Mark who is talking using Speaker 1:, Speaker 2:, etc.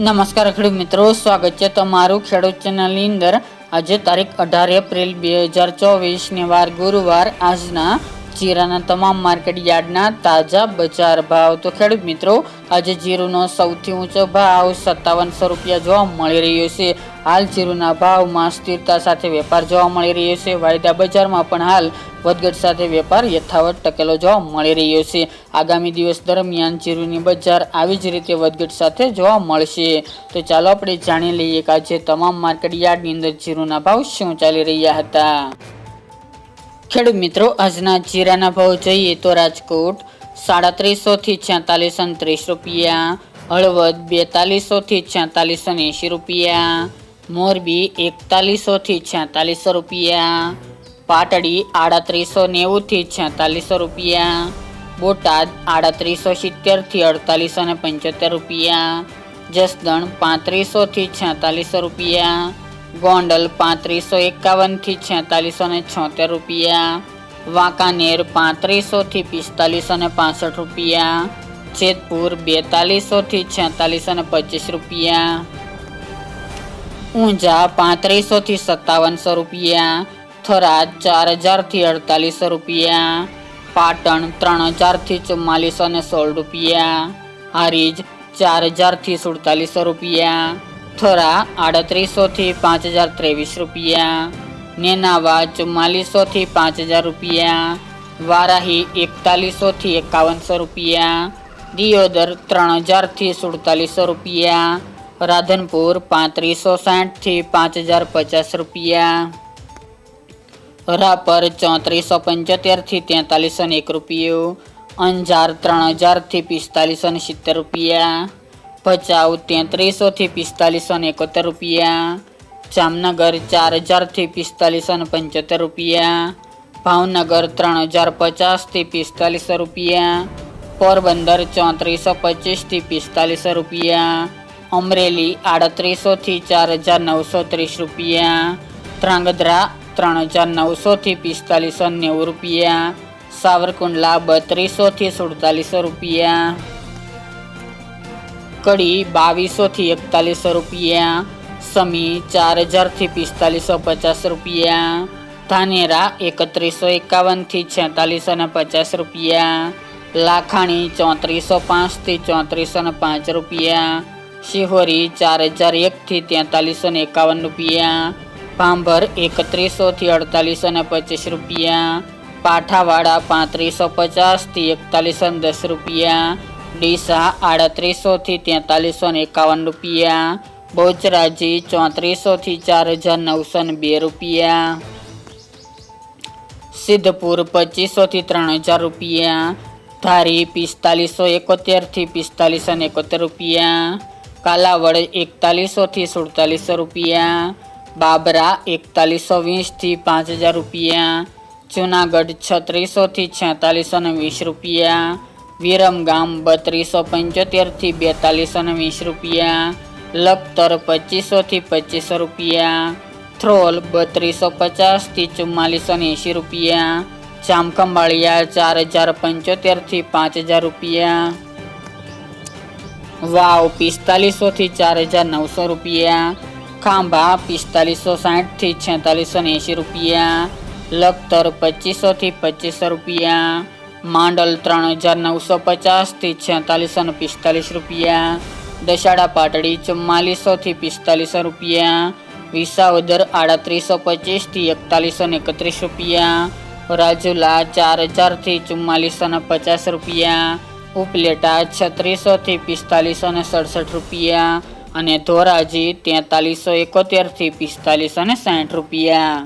Speaker 1: નમસ્કાર ખેડૂત મિત્રો, સ્વાગત છે તમારું ખેડૂત ચેનલની અંદર। આજે તારીખ 18 એપ્રિલ 2024 ને વાર ગુરુવાર। આજના જીરાના તમામ માર્કેટ યાર્ડના તાજા બજાર ભાવ। તો ખેડૂત મિત્રો, આજે જીરુનો સૌથી ઊંચો ભાવ 5700 રૂપિયા જોવા મળી રહ્યો છે। હાલ જીરુના ભાવમાં સ્થિરતા સાથે વેપાર જોવા મળી રહ્યો છે। વાયદા બજારમાં પણ હાલ વધઘટ સાથે વેપાર યથાવત ટકેલો જોવા મળી રહ્યો છે। આગામી દિવસ દરમિયાન જીરુની બજાર આવી જ રીતે વધઘટ સાથે જોવા મળશે। તો ચાલો આપણે જાણી લઈએ કે આજે તમામ માર્કેટ યાર્ડની અંદર જીરુના ભાવ શું ચાલી રહ્યા હતા। ખેડૂત મિત્રો, આજના જીરાના ભાવ જોઈએ તો રાજકોટ 3700 થી 4630 રૂપિયા, હળવદ 4200 થી 4680 રૂપિયા, મોરબી 4100 થી 4600 રૂપિયા, પાટડી 3890 થી 4600 રૂપિયા, બોટાદ 3870 થી 4875 રૂપિયા, જસદણ 3500 થી 4600 રૂપિયા, ગોંડલ 3551 થી 4676 રૂપિયા, વાંકાનેર 3500 થી 4565 રૂપિયા, જેતપુર 4200 થી 4625 રૂપિયા, ઊંઝા 3500 થી 5700 રૂપિયા, થરાદ 4000 થી 4800 રૂપિયા, પાટણ 3000 થી 4416 રૂપિયા, હારીજ 4000 થી 4700 રૂપિયા, થરા 3800 થી 5023 રૂપિયા, નેનાવા 4400 થી 5000 રૂપિયા, વારાહી 4100 થી 5100 રૂપિયા, દિયોદર 3000 થી 4700 રૂપિયા, રાધનપુર 3560 થી 5050 રૂપિયા, રાપર 3475 થી 4301 રૂપિયો, અંજાર 3000 થી 4570 રૂપિયા, ભચાઉ 3300 થી 4571 રૂપિયા, જામનગર 4000 થી 4575 રૂપિયા, ભાવનગર 3050 થી 4500 રૂપિયા, પોરબંદર 3425 થી 4500 રૂપિયા, અમરેલી 3800 થી 4930 રૂપિયા, ધ્રાંગધ્રા 3900 થી 4590 રૂપિયા, સાવરકુંડલા 3200 થી 4700 રૂપિયા, કડી 2200 થી 4100 રૂપિયા, સમી 4000 થી 4550 રૂપિયા, ધાનેરા 3151 થી 4650 રૂપિયા, લાખાણી 3405 થી 3405 રૂપિયા, શિહોરી 4001 થી 4351 રૂપિયા, ભાંભર 3100 થી 4825 રૂપિયા, પાઠાવાડા 3550 થી 4110 રૂપિયા, ડીસા 3800 થી 4351 રૂપિયા, બોચરાજી 3400 થી 4902 રૂપિયા, સિદ્ધપુર 2500 થી 3000 રૂપિયા, ધારી 4571 થી 4571 રૂપિયા, કાલાવડ 4100 થી 4700 રૂપિયા, બાબરા 4120 થી 5000 રૂપિયા, જુનાગઢ 3600 થી 4620 રૂપિયા, વિરમગામ 3275 થી 4220 રૂપિયા, લખતર 2500 થી 2500 રૂપિયા, થ્રોલ 3250 થી 4480 રૂપિયા, જામખંભાળિયા 4075 થી 5000 રૂપિયા, વાવ 4500 થી 4900 રૂપિયા, ખાંભા 4560 થી 4680 રૂપિયા, લખતર 2500 થી 2500 રૂપિયા, માંડલ 3950 થી 4645 રૂપિયા, દશાડા પાટડી 4400 થી 4500 રૂપિયા, વિસાવદર 3825 થી 4131 રૂપિયા, રાજુલા 4000 થી 4450 રૂપિયા, ઉપલેટા 3600 થી 4567 રૂપિયા અને ધોરાજી 4371 થી 4560 રૂપિયા।